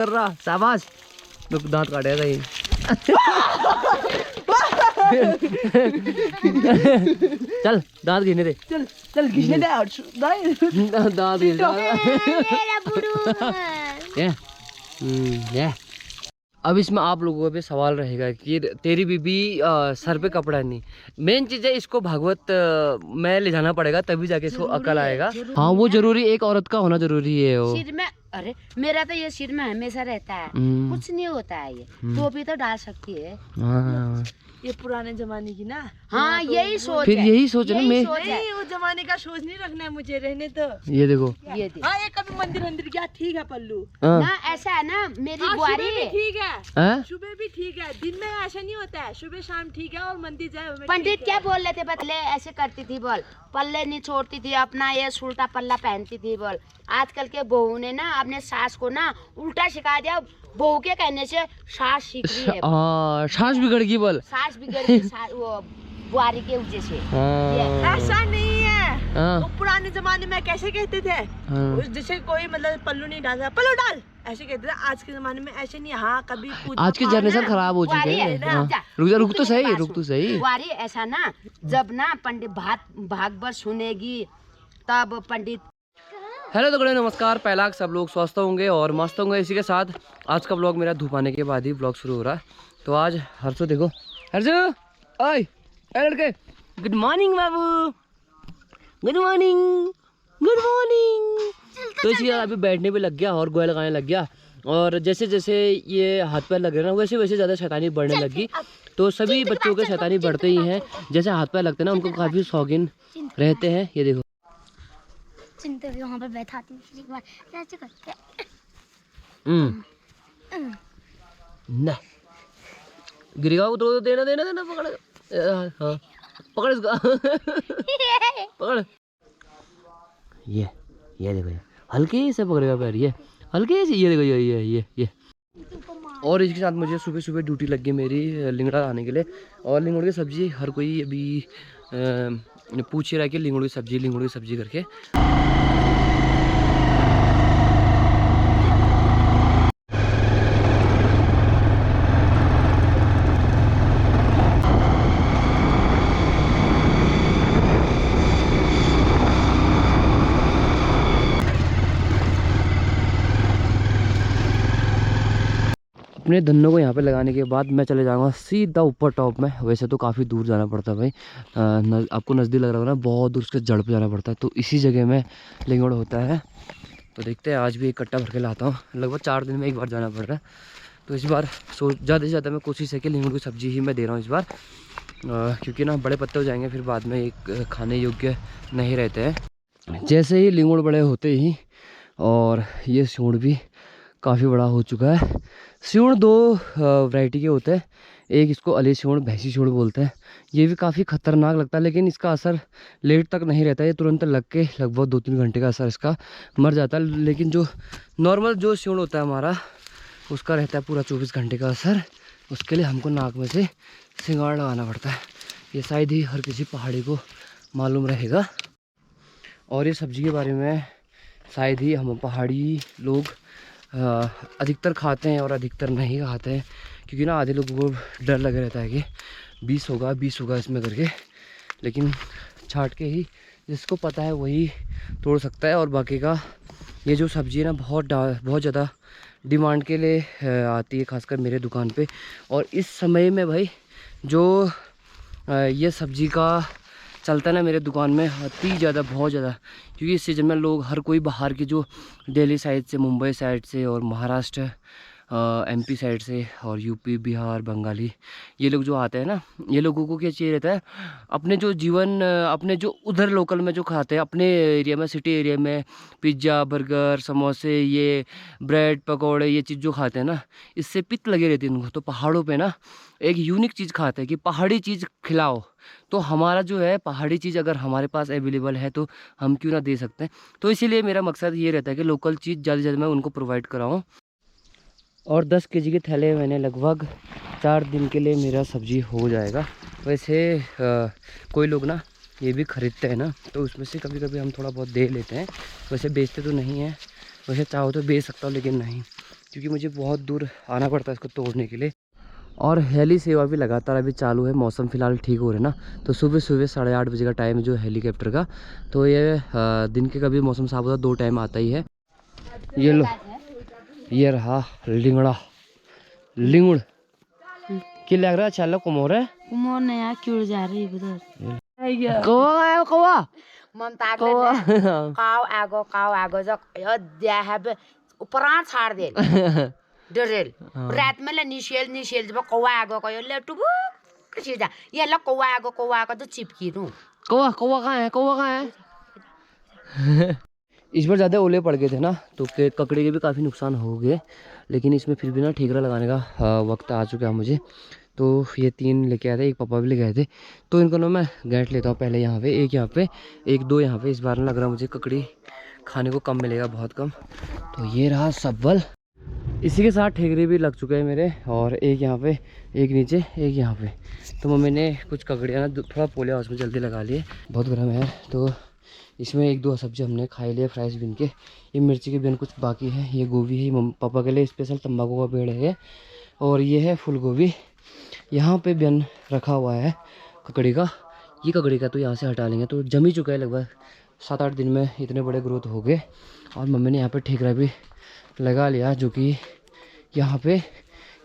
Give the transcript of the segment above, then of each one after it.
कर रहा, शाबाश। रुक, दांत काटेगा ये। चल दांत गिरने दे, चल चल खींचने दे दांत गिर ये। अब इसमें आप लोगों पे सवाल रहेगा कि तेरी बीबी सर पे कपड़ा नहीं, मेन चीज़ है इसको भागवत में ले जाना पड़ेगा तभी जाके इसको अकल आएगा। हाँ वो जरूरी, एक औरत का होना जरूरी है वो। सिर में, अरे मेरा तो ये सिर में हमेशा रहता है, कुछ नहीं होता है ये, टोपी तो डाल सकती है। हाँ ये पुराने जमाने की ना। हाँ यही सोच फिर है, यही सोच है ना। मैं नहीं, वो जमाने का सोच नहीं रखना है मुझे, रहने तो। ये देखो, ये देख। हाँ, ये कभी मंदिर क्या ठीक है पल्लू। हाँ। ना ऐसा है ना, मेरी हाँ, बुआरी सुबह भी ठीक है, हाँ? सुबह भी ठीक है, दिन में ऐसा नहीं होता है, सुबह शाम ठीक है और मंदिर जाए। पंडित क्या बोल रहे थे, पहले ऐसे करती थी बोल, पल्ले नहीं छोड़ती थी अपना, ये उल्टा पल्ला पहनती थी बोल। आजकल के बहू ने ना अपने सास को ना उल्टा सिखा दिया, बहू के कहने से सास सीख रही है। हाँ, सास बिगड़ गई बोल, सास बिगड़ गई वो बुआरी के वजह से। हाँ। ऐसा नहीं है। हाँ। वो पुराने जमाने में कैसे कहते थे, हाँ। जैसे कोई मतलब पल्लू नहीं डालता, पल्लू डाल ऐसे कहते थे। आज के जमाने में ऐसे नहीं। हाँ, कभी आज की जनरेशन खराब हो चुकी है। हाँ। रुक तो सही, रुक तो सही। बुआरी ऐसा ना, जब ना पंडित भागवत सुनेगी तब पंडित। हेलो तो नमस्कार, पहला सब लोग स्वस्थ होंगे और मस्त होंगे। इसी के साथ आज का ब्लॉग मेरा धूप आने के बाद ही ब्लॉग शुरू हो रहा है। तो आज हर्षो देखो, हर्षो ओए लड़के, गुड मॉर्निंग बाबू, गुड मॉर्निंग, गुड मॉर्निंग। तो इसी अभी बैठने पे लग गया और गोया लगाने लग गया। और जैसे जैसे ये हाथ पैर लग रहे ना, वैसे वैसे ज़्यादा शैतानी बढ़ने लगी। तो सभी बच्चों के शैतानी बढ़ते ही हैं, जैसे हाथ पैर लगते हैं ना उनको काफ़ी शौकीन रहते हैं। ये देखो चिंता भी वहाँ पर बैठाती हूँ, ऐसे करके। ना गिरेगा वो, तो देना देना देना, पकड़। हाँ पकड़ इसको। पकड़। ये देखो, ये हल्के से पकड़ेगा पैर, ये हल्के से। ये देखो, ये। और इसके साथ मुझे सुबह सुबह ड्यूटी लग गई मेरी लिंगड़ा लाने के लिए। और लिंगड़ की सब्जी हर कोई अभी पूछ ही रहा है कि लिंगड़ की सब्जी करके। अपने धन्नों को यहाँ पे लगाने के बाद मैं चले जाऊँगा सीधा ऊपर टॉप में। वैसे तो काफ़ी दूर जाना पड़ता है भाई, आपको नज़दीक लग रहा होगा ना, बहुत दूर उसके जड़ पे जाना पड़ता है। तो इसी जगह में लिंगड़ होता है। तो देखते हैं, आज भी एक कट्टा भर के लाता हूँ। लगभग 4 दिन में एक बार जाना पड़ रहा है। तो इस बार ज़्यादा से ज़्यादा मैं कोशिश है कि लिंगड़ की सब्ज़ी ही मैं दे रहा हूँ इस बार, क्योंकि ना बड़े पत्ते हो जाएंगे फिर बाद में एक खाने योग्य नहीं रहते हैं। जैसे ही लिंगड़ बड़े होते ही, और ये सूंड भी काफ़ी बड़ा हो चुका है। सूंड 2 वैरायटी के होते हैं, एक इसको अली सूंड, भैंसी सूंड बोलते हैं। ये भी काफ़ी खतरनाक लगता है, लेकिन इसका असर लेट तक नहीं रहता है, ये तुरंत लग के लगभग 2-3 घंटे का असर इसका मर जाता है। लेकिन जो नॉर्मल जो सूंड होता है हमारा, उसका रहता है पूरा 24 घंटे का असर। उसके लिए हमको नाक में से सिंगार लगाना पड़ता है। ये शायद ही हर किसी पहाड़ी को मालूम रहेगा। और ये सब्ज़ी के बारे में शायद ही हम पहाड़ी लोग अधिकतर खाते हैं और अधिकतर नहीं खाते हैं, क्योंकि ना आधे लोगों को डर लगे रहता है कि 20 होगा इसमें करके। लेकिन छाट के ही जिसको पता है वही तोड़ सकता है। और बाकी का ये जो सब्ज़ी है ना, बहुत ज़्यादा डिमांड के लिए आती है, खासकर मेरे दुकान पे। और इस समय में भाई जो ये सब्ज़ी का चलता है ना मेरे दुकान में, अति ज़्यादा, बहुत ज़्यादा, क्योंकि इस सीज़न में लोग हर कोई बाहर की, जो दिल्ली साइड से, मुंबई साइड से और महाराष्ट्र एमपी साइड से और यूपी, बिहार, बंगाली, ये लोग जो आते हैं ना, ये लोगों को क्या चाहिए रहता है, अपने जो जीवन, अपने जो उधर लोकल में जो खाते हैं अपने एरिया में, सिटी एरिया में, पिज़्ज़ा, बर्गर, समोसे, ये ब्रेड पकौड़े, ये चीज़ जो खाते हैं ना, इससे पित्त लगे रहती है उनको। तो पहाड़ों पे ना एक यूनिक चीज़ खाते हैं कि पहाड़ी चीज़ खिलाओ। तो हमारा जो है पहाड़ी चीज़ अगर हमारे पास अवेलेबल है तो हम क्यों ना दे सकते हैं। तो इसीलिए मेरा मकसद ये रहता है कि लोकल चीज़ ज़्यादा से ज़्यादा मैं उनको प्रोवाइड कराऊँ। और 10 केजी के थैले मैंने लगभग 4 दिन के लिए मेरा सब्ज़ी हो जाएगा। वैसे कोई लोग ना ये भी ख़रीदते हैं ना, तो उसमें से कभी कभी हम थोड़ा बहुत दे लेते हैं। वैसे बेचते तो नहीं हैं, वैसे चाहो तो बेच सकता हूँ, लेकिन नहीं, क्योंकि मुझे बहुत दूर आना पड़ता है इसको तोड़ने के लिए। और हेली सेवा भी लगातार अभी चालू है, मौसम फ़िलहाल ठीक हो रहा है ना, तो सुबह सुबह 8:30 बजे का टाइम है जो हेलीकॉप्टर का। तो ये दिन के कभी मौसम साफ होता है 2 टाइम आता ही है। ये लो, ये रहा लिंगड़ा, लिंगुड़ क्या लग रहा है? चलो कुमोर है, कुमोर ने यार क्यों जा रही उधर? कौवा है, कौवा ममता कौवा काव आगो जो या है ऊपरां छाड़ दे डरेल रात में ले निशेल जब कौवा आगो को ले टुबु किसी जा ये लो कौवा आगो तो चिपकी दूं। कौवा कहाँ है? कौवा कहाँ है? इस बार ज़्यादा ओले पड़ गए थे ना, तो ककड़ी के भी काफ़ी नुकसान हो गए, लेकिन इसमें फिर भी ना ठीकरा लगाने का वक्त आ चुका है मुझे। तो ये 3 लेके आए थे, एक पापा भी लेके आए थे, तो इनको ना मैं गांठ लेता हूँ पहले यहाँ पे, एक यहाँ पे, एक 2 यहाँ पे। इस बार ना लग रहा मुझे ककड़ी खाने को कम मिलेगा, बहुत कम। तो ये रहा सब्बल, इसी के साथ ठेकरे भी लग चुके हैं मेरे, और एक यहाँ पे, एक नीचे, एक यहाँ पे। तो मम्मी ने कुछ ककड़ियाँ ना थोड़ा पोले हाउस में जल्दी लगा लिए, बहुत गर्म है। तो इसमें 1-2 सब्जी हमने खाई लिए फ्राइज बिन के। ये मिर्ची के बिन कुछ बाकी है, ये गोभी है, पापा के लिए स्पेशल तंबाकू का पेड़ है, और ये है फूल गोभी। यहाँ पे बिन रखा हुआ है ककड़ी का, ये ककड़ी का तो यहाँ से हटा लेंगे। तो जम ही चुका है लगभग 7-8 दिन में, इतने बड़े ग्रोथ हो गए। और मम्मी ने यहाँ पे ठेकरा भी लगा लिया, जो कि यहाँ पे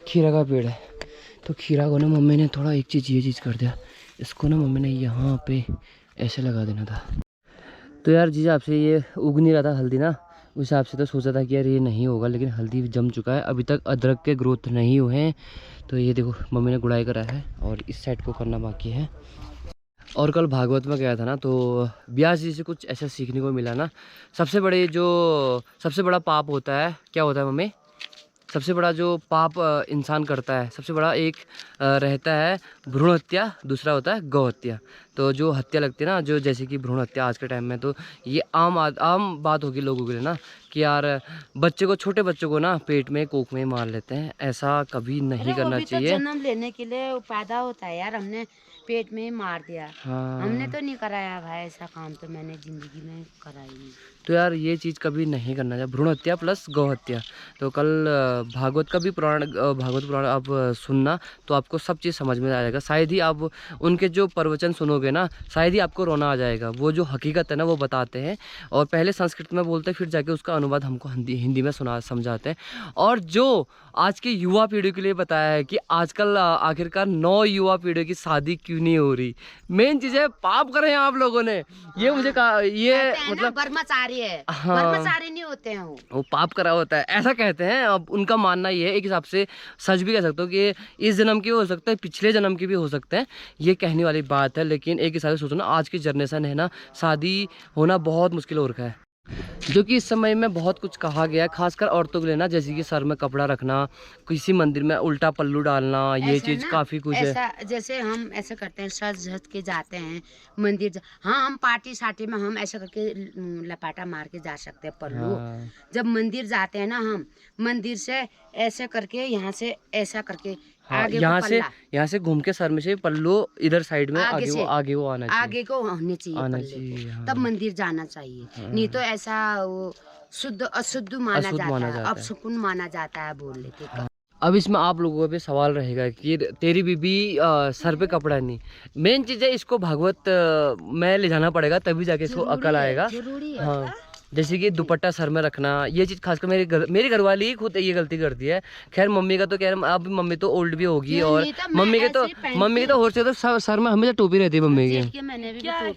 खीरा का पेड़ है। तो खीरा को ना मम्मी ने थोड़ा एक चीज़ ये चीज़ कर दिया, इसको ना मम्मी ने यहाँ पे ऐसे लगा देना था। तो यार जिस हिसाब से ये उग नहीं रहा था हल्दी ना, उस हिसाब से तो सोचा था कि यार ये नहीं होगा, लेकिन हल्दी जम चुका है। अभी तक अदरक के ग्रोथ नहीं हुए हैं। तो ये देखो मम्मी ने गुड़ाई करा है, और इस साइड को करना बाकी है। और कल भागवत में गया था ना, तो ब्यास जी से कुछ ऐसा सीखने को मिला ना, सबसे बड़ा पाप होता है, क्या होता है मम्मी? सबसे बड़ा जो पाप इंसान करता है, सबसे बड़ा एक रहता है भ्रूण हत्या, दूसरा होता है गौ हत्या। तो जो हत्या लगती है ना, जो जैसे कि भ्रूण हत्या आज के टाइम में, तो ये आम बात होगी लोगों के लिए ना, कि यार छोटे बच्चों को ना पेट में कोख में मार लेते हैं। ऐसा कभी नहीं करना चाहिए। तो जन्म लेने के लिए पैदा होता है यार, हमने पेट में ही मार दिया। हाँ। हमने तो नहीं कराया भाई, ऐसा काम तो मैंने जिंदगी में कराई नहीं। तो यार ये चीज़ कभी नहीं करना चाहिए, भ्रूण हत्या प्लस गौ हत्या। तो कल भागवत का भी भागवत पुराण आप सुनना, तो आपको सब चीज़ समझ में आ जाएगा। शायद ही आप उनके जो प्रवचन सुनोगे ना, शायद ही आपको रोना आ जाएगा। वो जो हकीकत है ना वो बताते हैं, और पहले संस्कृत में बोलते हैं, फिर जाके उसका अनुवाद हमको हिंदी में समझाते हैं। और जो आज की युवा पीढ़ी के लिए बताया है कि आजकल आखिरकार 9 युवा पीढ़ी की शादी क्यों नहीं हो रही। मेन चीज़ है पाप करे हैं आप लोगों ने, ये मुझे कहा, ये मतलब ब्रह्मचारी है। हाँ, ब्रह्मचारी नहीं होते हैं वो पाप करा होता है, ऐसा कहते हैं। अब उनका मानना ये है, एक हिसाब से सच भी कह सकते हो कि इस जन्म की भी हो सकता है, पिछले जन्म की भी हो सकते हैं, ये कहने वाली बात है। लेकिन एक हिसाब से सोचो ना, आज की जनरेशन है ना, शादी होना बहुत मुश्किल हो रखा है। जो कि इस समय में बहुत कुछ कहा गया है, खासकर औरतों के लिए ना, जैसे कि सर में कपड़ा रखना, किसी मंदिर में उल्टा पल्लू डालना, ये चीज़ काफ़ी कुछ है। जैसे हम ऐसे करते हैं, सज धज के जाते हैं मंदिर। हाँ, हम पार्टी सार्टी में हम ऐसे करके लपाटा मार के जा सकते हैं पल्लू। हाँ। जब जब मंदिर जाते हैं ना, हम मंदिर से ऐसे करके, यहाँ से ऐसा करके, हाँ, आगे यहाँ से घूम के सर में से पल्लू इधर साइड में आगे वो आना चाहिए, आगे को होने चाहिए पल्ले, हाँ। तब मंदिर जाना चाहिए। हाँ। नहीं तो ऐसा वो शुद्ध अशुद्ध माना जाता है, अपशकुन माना जाता है बोल लेते। हाँ। अब इसमें आप लोगों का भी सवाल रहेगा कि तेरी बीबी सर पे कपड़ा नहीं। मेन चीज़ है, इसको भागवत में ले जाना पड़ेगा, तभी जाके इसको अकल आएगा। जरूरी है। हाँ, जैसे कि दुपट्टा सर में रखना, ये चीज़ खासकर मेरी घरवाली ही खुद ये गलती करती है। खैर मम्मी का तो कह रहे, अब मम्मी तो ओल्ड भी होगी, और मम्मी के तो हो सकता है सर में हमेशा टोपी रहती है मम्मी की। मैंने भी जैसे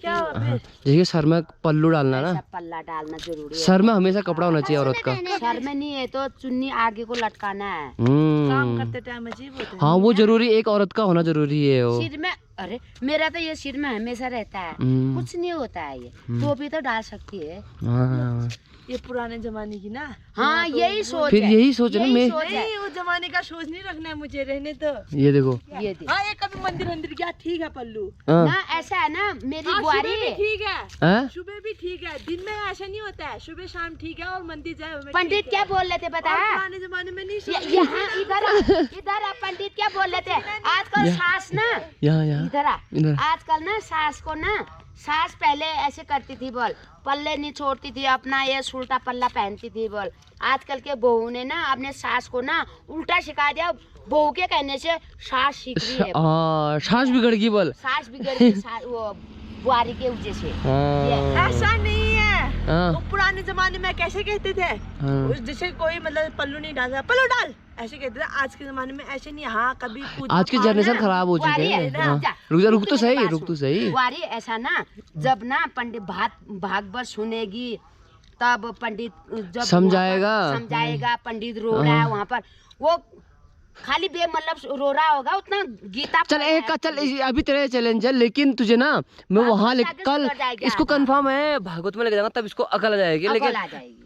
कि सर में पल्लू डालना ना, पल्ला डालना जरूरी है। सर में हमेशा कपड़ा होना चाहिए औरत का। सर में नहीं है तो चुन्नी आगे को लटकाना है। काम करते टाइम अजीब होता है। हाँ, वो जरूरी, एक औरत का होना जरूरी है वो। सिर में, अरे मेरा तो ये सिर में हमेशा रहता है, कुछ नहीं होता है। ये टोपी तो डाल सकती है। हाँ, ये पुराने जमाने की ना। हाँ, यही सोच फिर है। यही सोच है ना। मैं नहीं, वो जमाने का सोच नहीं रखना है मुझे, रहने तो। ये देखो, ये देख। हाँ, ये कभी मंदिर गया, ठीक है पल्लू। ना ऐसा है ना, मेरी बुआरी सुबह भी ठीक है, हाँ? सुबह भी ठीक है, दिन में ऐसा नहीं होता है। सुबह शाम ठीक है, और मंदिर जाए। पंडित क्या बोल रहे थे पता है? पुराने जमाने में नहीं यहाँ इधर पंडित क्या बोल रहे थे? आजकल सास ना, यहाँ इधर आजकल ना सास को ना सास पहले ऐसे करती थी बोल, पल्ले नहीं छोड़ती थी, अपना ये उल्टा पल्ला पहनती थी बोल। आजकल के बहू ने ना अपने सास को ना उल्टा सिखा दिया, बहू के कहने से सास सीख रही है। सास बिगड़ गई बोल, सास बिगड़ गई, वो बुआरी के वजह से। ऐसा नहीं है, हाँ। वो पुराने जमाने में कैसे कहते थे, जैसे कोई मतलब पल्लू नहीं डाला, पल्लू डाल ऐसे कहते थे। आज के जमाने में ऐसे नहीं, हाँ कभी आज की जनरेशन खराब हो चुकी है। हाँ। रुक तो सही। बुआरी ऐसा ना, जब ना पंडित भागवत सुनेगी तब पंडित जब समझाएगा पंडित रो रहा है वहाँ पर, वो खाली मतलब रो रहा होगा उतना गीता। चल अभी तेरे चैलेंज है, लेकिन तुझे ना मैं वहाँ कल इसको कंफर्म है भागवत में लेके जाऊंगा, तब इसको अकल आ जाएगी। लेकिन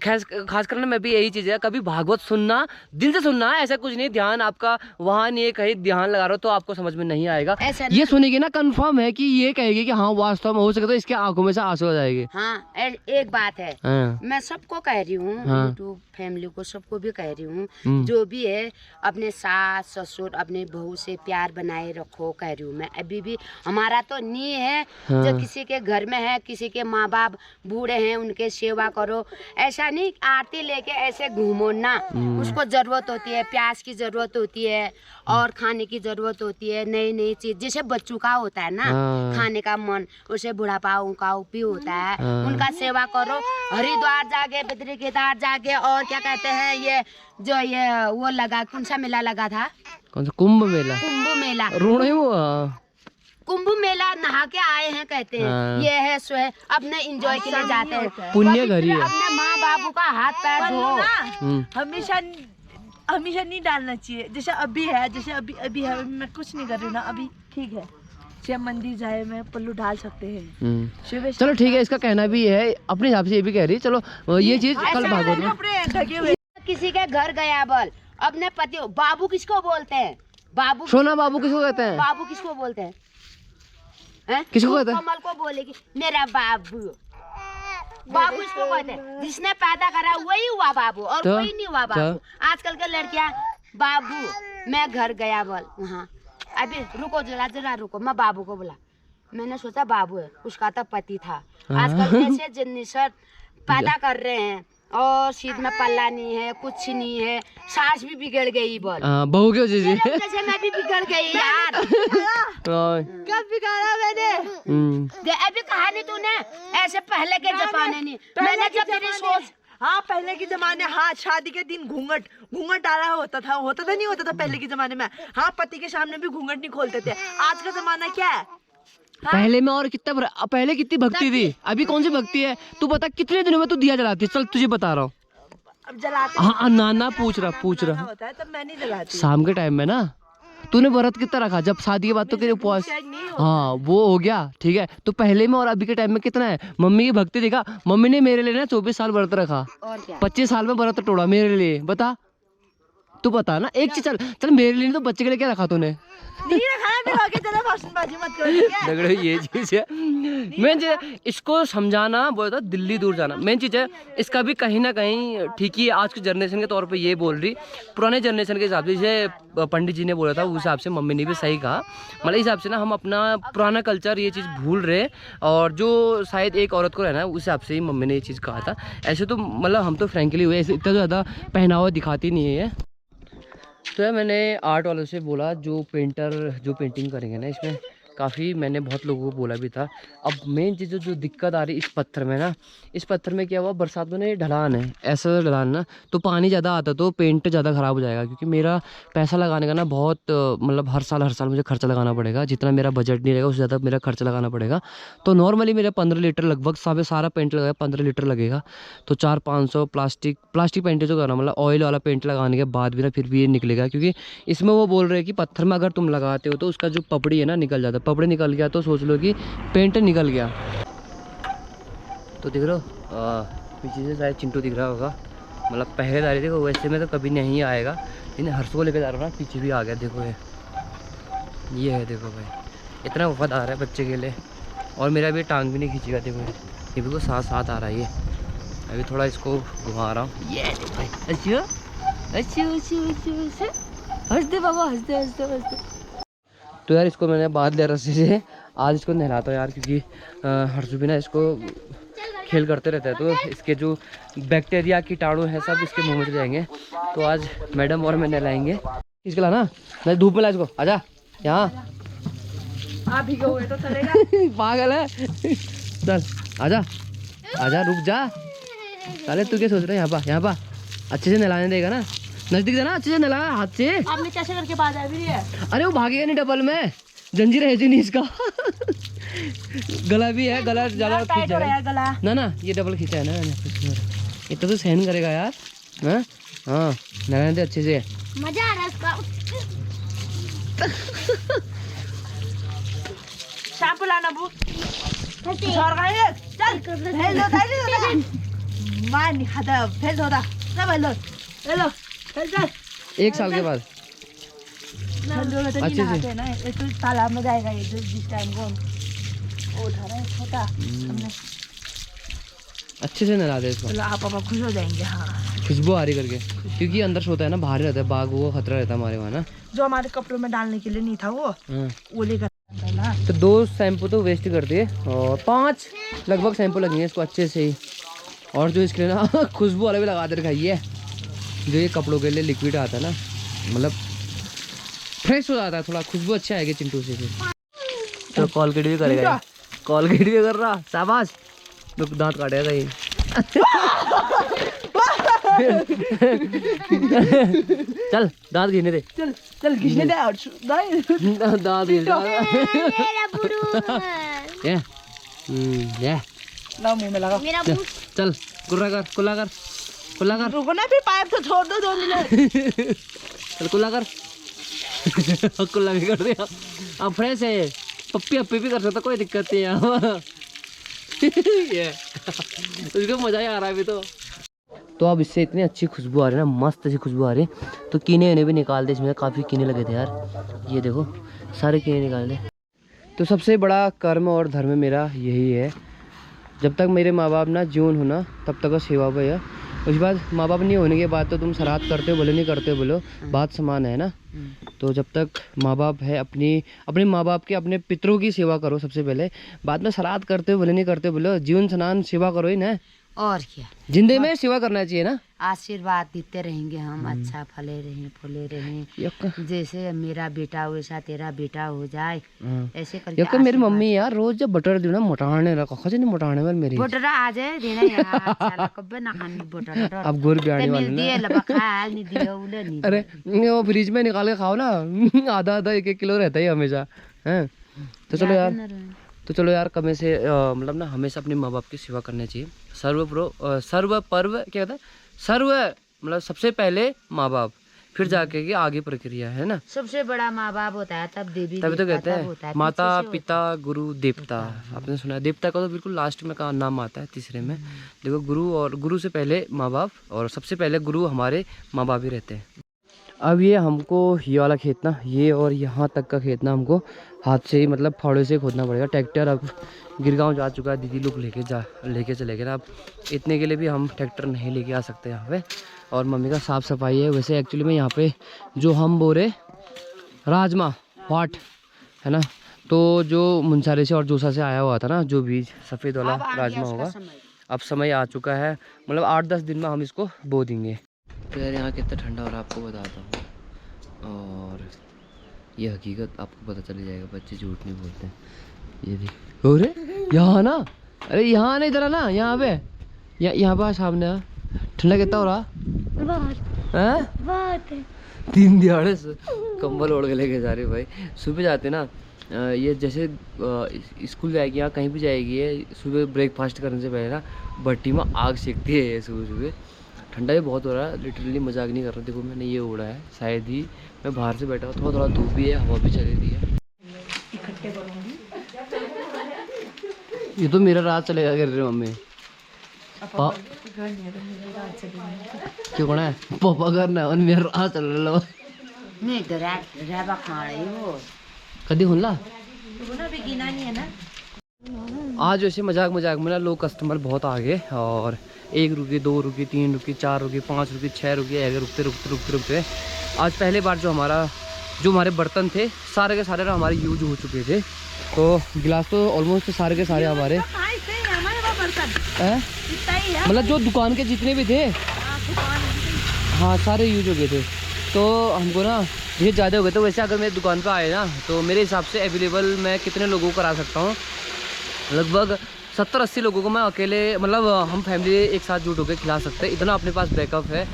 खास कर ना मैं भी यही चीज है, कभी भागवत सुनना, दिल से सुनना है, ऐसा कुछ नहीं ध्यान आपका वहाँ नहीं है, कहीं ध्यान लगा रहा हो तो आपको समझ में नहीं आएगा। ये सुनेगी ना कंफर्म है कि ये कहेगी कि हाँ वास्तव में हो सके तो इसके आंखों में से आंसू आ जाएगी। हाँ एक बात है, मैं सबको कह रही हूँ, यूट्यूब फैमिली को सबको भी कह रही हूँ, जो भी है अपने सास ससुर अपने बहू से प्यार बनाए रखो, कह रही हूँ मैं। अभी भी हमारा तो नहीं है, जो किसी के घर में है, किसी के माँ बाप बूढ़े हैं उनके सेवा करो, ऐसा नहीं आरती लेके ऐसे घूमो ना। उसको जरूरत होती है, प्याज की जरूरत होती है और खाने की जरूरत होती है, नई नई चीज, जैसे बच्चों का होता है ना खाने का मन, उसे बुढ़ापा उनका भी होता है, उनका सेवा करो। हरिद्वार जाके, बद्री केदार जाके, और क्या कहते हैं ये जो ये वो लगा, कौन सा मेला लगा था, कौन सा कुंभ मेला कुंभ मेला नहा के आए हैं कहते हैं, ये है सो है, अपने एंजॉय के लिए जाते हैं, पुण्य घर ही है। अपने माँ बाबू का हाथ पैर धो। हमेशा नहीं डालना चाहिए, जैसे अभी है, जैसे अभी है, मैं कुछ नहीं कर रही ना अभी, ठीक है, शिव मंदिर जाए मैं पल्लू डाल सकते हैं। चलो ठीक है, इसका कहना भी है, अपने हिसाब से ये भी कह रही है। चलो ये चीज कल भागवत में किसी के घर गया बोल, अपने पति बाबू किसको बोलते हैं, बाबू सोना बाबू किसको कहते हैं, बाबू किसको बोलते हैं, किसको कहते हैं, कमल को बोलेगी मेरा बाबू, बाबू इसको कहते हैं, जिसने पैदा करा वही हुआ बाबू, और कोई नहीं हुआ बाबू। आजकल के लड़कियां बाबू, मैं घर गया बोल वहाँ, अभी रुको जरा रुको, मैं बाबू को बोला, मैंने सोचा बाबू है, उसका तो पति था। आजकल ऐसे जनरेशन पैदा कर रहे हैं और सीध में पल्ला नहीं है, कुछ नहीं है, सास भी बिगड़ गई बोल, बहू की वजह से। जैसे मैं भी बिगड़ गई यार। कब बिगाड़ा मैंने? अभी कहा नहीं तूने, ऐसे पहले के जमाने नहीं, मैंने जब तेरी सोच, हाँ पहले के जमाने, हाँ शादी के दिन घूंघट डाला होता था नहीं होता था पहले के जमाने में, हाँ पति के सामने भी घूंघट नहीं खोलते थे। आज का जमाना क्या है, पहले में और कितना पहले कितनी भक्ति थी, अभी कौन सी भक्ति है? तू बता कितने दिनों में तू दिया जलाती है? चल तुझे बता रहा हूँ। अब जलाते हाँ नाना पूछ रहा होता है, तब मैं नहीं जलाती। शाम के टाइम में ना तूने व्रत कितना रखा जब शादी के बाद? तो तेरे उपवास, हाँ वो हो गया ठीक है। तो पहले में और अभी के टाइम में कितना है? मम्मी की भक्ति देखा, मम्मी ने मेरे लिए ना 24 साल व्रत रखा, 25 साल में व्रत तोड़ा मेरे लिए। बता तू बता ना एक चीज, चल मेरे लिए तो बच्चे के लिए क्या रखा तूने? नहीं रखा है, फिर आगे चला भाषणबाजी मत करो ठीक है? झगड़े ये चीज है, मेन चीज है इसको समझाना, बोलता दिल्ली दूर जाना, मेन चीज है इसका भी कहीं ना कहीं ठीक ही। आज की जनरेशन के तौर पे ये बोल रही, पुराने जनरेशन के हिसाब से जैसे पंडित जी ने बोला था उस हिसाब से मम्मी ने भी सही कहा, मतलब इस हिसाब से ना हम अपना पुराना कल्चर ये चीज़ भूल रहे, और जो शायद एक औरत को रहना है उस हिसाब से ही मम्मी ने ये चीज़ कहा था। ऐसे तो मतलब हम तो फ्रेंकली हुए, ऐसे इतना ज़्यादा पहनावा दिखाती नहीं है। तो यार मैंने आर्ट वालों से बोला, जो पेंटिंग करेंगे ना इसमें, काफ़ी मैंने बहुत लोगों को बोला भी था। अब मेन चीज़ जो दिक्कत आ रही इस पत्थर में ना, इस पत्थर में क्या हुआ, बरसात में ना ये ढलान है, ऐसा ढलान ना, तो पानी ज़्यादा आता तो पेंट ज़्यादा ख़राब हो जाएगा। क्योंकि मेरा पैसा लगाने का ना बहुत मतलब हर साल मुझे खर्चा लगाना पड़ेगा, जितना मेरा बजट नहीं रहेगा उससे ज़्यादा मेरा खर्चा लगाना पड़ेगा। तो नॉर्मली मेरा 15 लीटर लगभग सारा पेंट लगाया 15 लीटर लगेगा, तो 400-500 प्लास्टिक पेंट जो करना, मतलब ऑयल वाला पेंट लगाने के बाद भी ना फिर भी ये निकलेगा। क्योंकि इसमें वो बोल रहे हैं कि पत्थर में अगर तुम लगाते हो तो उसका जो पपड़ी है ना निकल जाता है, पपड़ी निकल गया तो सोच लो कि पेंट निकल गया। तो दिख रहा हो पीछे से शायद चिंटू दिख रहा होगा, मतलब पहरेदारी देखो, वैसे में तो कभी नहीं आएगा, इन्हें हर्ष को लेकर जा रहा हूँ ना, पीछे भी आ गया देखो, ये है देखो भाई, इतना वफादार है बच्चे के लिए, और मेरा भी टांग भी नहीं खींचेगा। देखो ये भी को साथ आ रहा है, ये अभी थोड़ा इसको घुमा रहा हूँ। ये भाई हंस दे बाबा, हंस दे। तो यार इसको मैंने बांध लिया रस्सी से, आज इसको नहलाता हूँ यार, क्योंकि हर्षू भी ना इसको खेल करते रहता है, तो इसके जो बैक्टीरिया कीटाणु है सब इसके मुंह में चले जाएंगे। तो आज मैडम और मैं नहलाएंगे। इसके ला ना, मैं धूप में ला इसको, आजा यहाँ। आप भिगोगे तो चलेगा। पागल है। चल आजा आजा, रुक जा। अरे तू क्या सोच रहा है? यहाँ पा अच्छे से नहलाने देगा ना, नजदीक से ना, अच्छे से नहला हाथ से। आपने कैसे करके बात आ रही है? अरे वो भागेगा नहीं डबल में, जंजीर है जी नहीं इसका। गला भी है, गला ज्यादा खींच टाइट हो रहा है गला। ना ये डबल खींचा है ना, इतना तो सहन करेगा यार। हाँ हाँ, नहलाने दे अच्छे से। मजा आ रहा है इसका। शैम्पू लाना बू। छोड़ गए, चल भेज दो, भेज दो। मार नहीं खाता, भेज दो दा। ना भेज लो, ले लो, चल 1 साल के बाद ठंडों में तो नहीं अच्छे से। नहाते हैं ना, ये तो तालाब में जाएगा ये जिस टाइम को वो उठा रहा है छोटा हमने। अच्छे से नहला दे इसको, चलो आप पापा खुश हो जाएंगे। हाँ, खुशबू आ रही करके, क्योंकि अंदर सोता है ना, बाहर रहता है, बाघ वो खतरा रहता है हमारे वहाँ ना। जो हमारे कपड़ों में डालने के लिए नहीं था वो लेकर आता है ना। तो 2 शैम्पू तो वेस्ट कर दिए, और 5 लगभग शैम्पू लगेंगे इसको अच्छे से ही। और जो इसके लिए ना खुशबू वाला भी लगा दे रखाई है, जो ये कपड़ों के लिए लिक्विड आता है ना, मतलब फ्रेश हो जाता है, थोड़ा खुशबू अच्छा आएगी चिंटू से। तो कॉलगेट भी करेगा, कॉलगेट भी कर रहा, शाबाश। तो दांत काटेगा ये। चल दांत गिरने दे, चल चल घिसने दे और दांत गिर मेरा बुरू। ये ना मुंह में लगा। मेरा चल चल, कुल्ला कर कुल्ला कर कुल्ला कर, रुको ना, फिर पाइप तो छोड़ दो 2 मिनट। चल कुल्ला कर। कुल्ला भी कर दिया, अब फ्रेश है, पप्पी अप्पी भी कर सकता, कोई दिक्कत नहीं है। ये उसको मजा ही आ रहा है अभी तो अब इससे इतनी अच्छी खुशबू आ रही है ना, मस्त अच्छी खुशबू आ रही है। तो कीने उन्हें भी निकाल दे, इसमें काफ़ी कीने लगे थे यार, ये देखो सारे कीने निकाल दे। तो सबसे बड़ा कर्म और धर्म मेरा यही है, जब तक मेरे माँ बाप ना जीवन हो ना, तब तक सेवा भैया। उसके बाद माँ बाप नहीं होने के बाद तो तुम श्राद्ध करते हो बोलो, नहीं करते हो बोलो, बात समान है ना। तो जब तक माँ बाप है, अपने माँ बाप के, अपने पितरों की सेवा करो सबसे पहले, बाद में श्राद्ध करते हो बोले, नहीं करते हो बोलो, जीवन स्नान सेवा करो ही ना। और क्या, जिंदगी में सेवा करना चाहिए ना। आशीर्वाद देते रहेंगे हम, अच्छा फले रहें फूले रहें, जैसे मेरा बेटा वैसा तेरा बेटा हो जाए, ऐसे करके। यक्का मेरी मम्मी यार रोज जब बटर दी ना मोटाने रखा, खजे नहीं मोटाने वाले मेरी। बोटरा आ जाए देना यार, साला कब्बे ना खानी बोटरा। अब गुर बियाणी वाले मिल दिए लबा खा नहीं दिया उले नहीं। अरे वो फ्रिज में निकाल के खाओ ना, आधा 1-1 किलो रहता ही हमेशा है। तो चलो यार कमे से मतलब ना हमेशा अपने माँ बाप की सेवा करनी चाहिए। सर्व पर्व क्या कहता है, सर्व मतलब सबसे पहले माँ बाप, फिर जाके की आगे प्रक्रिया है ना। सबसे बड़ा माँ बाप होता है, तब देवी तभी तो कहते होता हैं है, माता पीछे से पिता गुरु देवता। आपने सुना है, देवता का तो बिल्कुल लास्ट में का नाम आता है, तीसरे में। देखो गुरु, और गुरु से पहले माँ बाप, और सबसे पहले गुरु हमारे माँ बाप ही रहते हैं। अब ये हमको ये वाला खेत ना, ये और यहाँ तक का खेत ना हमको हाथ से ही मतलब फावड़े से खोदना पड़ेगा। ट्रैक्टर अब गिरगांव जा चुका है, दीदी लोग लेके चले गए ना। अब इतने के लिए भी हम ट्रैक्टर नहीं लेके आ सकते यहाँ पे। और मम्मी का साफ़ सफाई है। वैसे एक्चुअली में यहाँ पे जो हम बोरे राजमा वाट है ना, तो जो मुंसारी से और जोसा से आया हुआ था ना, जो बीज सफ़ेद वाला राजमा होगा, अब समय आ चुका है। मतलब 8-10 दिन में हम इसको बो देंगे। तो यार यहाँ कितना ठंडा हो रहा है आपको बताता हूँ, और ये हकीकत आपको पता चल जाएगा, बच्चे झूठ नहीं बोलते हैं। ये देख, अरे यहाँ ना, अरे यहाँ ना, इधर ना, यहाँ पे यहाँ पर सामने ठंडा कितना हो रहा है। 3 दिहाड़े कंबल ओढ़ के लेके जा रहे भाई। सुबह जाते ना, ये जैसे स्कूल जाएगी या कहीं भी जाएगी, ये सुबह ब्रेकफास्ट करने से पहले ना भट्टी में आग सेकती है ये सुबह सुबह। ठंडा भी बहुत हो रहा है, लिटरली मजाक नहीं कर रहा। देखो मैंने ये ओढ़ा है, शायद ही मैं बाहर से बैठा हूँ, थोड़ा धूप भी है, हवा भी चली रही है। ये तो मेरा रात चलेगा कर रहे मम्मी। क्यों करना है पापा करना और मेरा रात चल रहा है। नहीं तो राबा खाने वो कदी खुला भी गिना नहीं है ना। आज वैसे मजाक में ना लोग कस्टमर बहुत आ गए, और 1 रुकी, 2 रुकी, 3 रुकी, 4 रुकी, 5 रुकी, 6 रुकी, ऐसे रुकते आज पहले बार जो हमारा जो हमारे बर्तन थे सारे के सारे ना हमारे यूज हो चुके थे। तो गिलास तो ऑलमोस्ट सारे के सारे हमारे हमारे वहाँ बर्तन हैं, इतना ही है। मतलब जो दुकान के जितने भी थे हाँ सारे यूज हो गए थे। तो हमको ना ये ज़्यादा हो गए। तो वैसे अगर मेरी दुकान पे आए ना तो मेरे हिसाब से अवेलेबल मैं कितने लोगों को करा सकता हूँ, लगभग 70-80 लोगों को मैं अकेले, मतलब हम फैमिली एक साथ जुट होकर खिला सकते हैं। इतना अपने पास बैकअप है।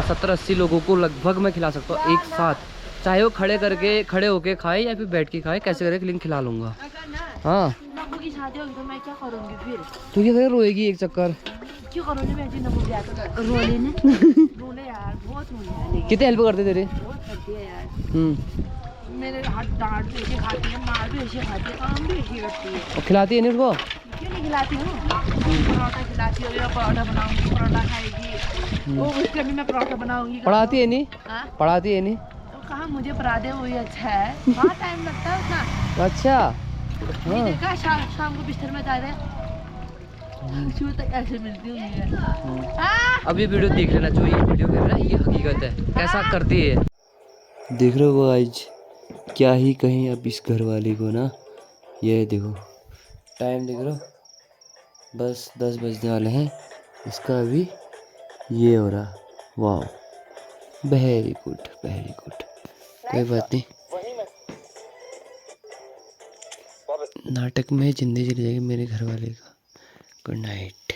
70-80 लोगों को लगभग मैं खिला सकता हूँ एक साथ, चाहे वो खड़े होके खाए या फिर बैठ के खाए, कैसे करके लेकिन खिला लूँगा। हाँ नब्बू की शादी होगी तो मैं क्या करूँगी फिर? तो ये फिर रोएगी एक चक्कर। क्यों करूँगी मैं जी? नब्बू ब्याह तो रोले ने रोले यार, बहुत रोले यार, कितने हेल्प करते तेरे? बहुत करती है यार। मेरे हाथ डांट भी ऐसे खाती है, मार भी ऐसे खाती है, काम भी ऐसे करती है। और खिलाती है नहीं उसको? क्यों नहीं खिलाती हूँ? पराठा खिलाती होगी, मैं पराठा बनाऊंगी, पराठा खाएगी। वो उसके भी मैं पराठा बनाऊंगी। पढ़ाती है नहीं? हाँ? पढ़ाती है नहीं? तो कहाँ मुझे पढ़ा दे, वही अच्छा है। कहाँ टाइम लगता है उतना? अच्छा ये देखा शाम को बिस्तर में जा रहे हैं, शुरू तक ऐसे मिलती हूँ। अब ये वीडियो देख लेना, जो ये वीडियो कर रहा है ये हकीकत है, कैसा करती है। देख रहे हो आज क्या ही कहीं अब इस घर वाली को ना, ये देखो टाइम देख रहे हो, बस 10 बजने वाले हैं, इसका अभी ये हो रहा। वाह वेरी गुड वेरी गुड। कोई बात नहीं, नाटक में जिंदगी चली जाएगी मेरे घर वाले का। Good night.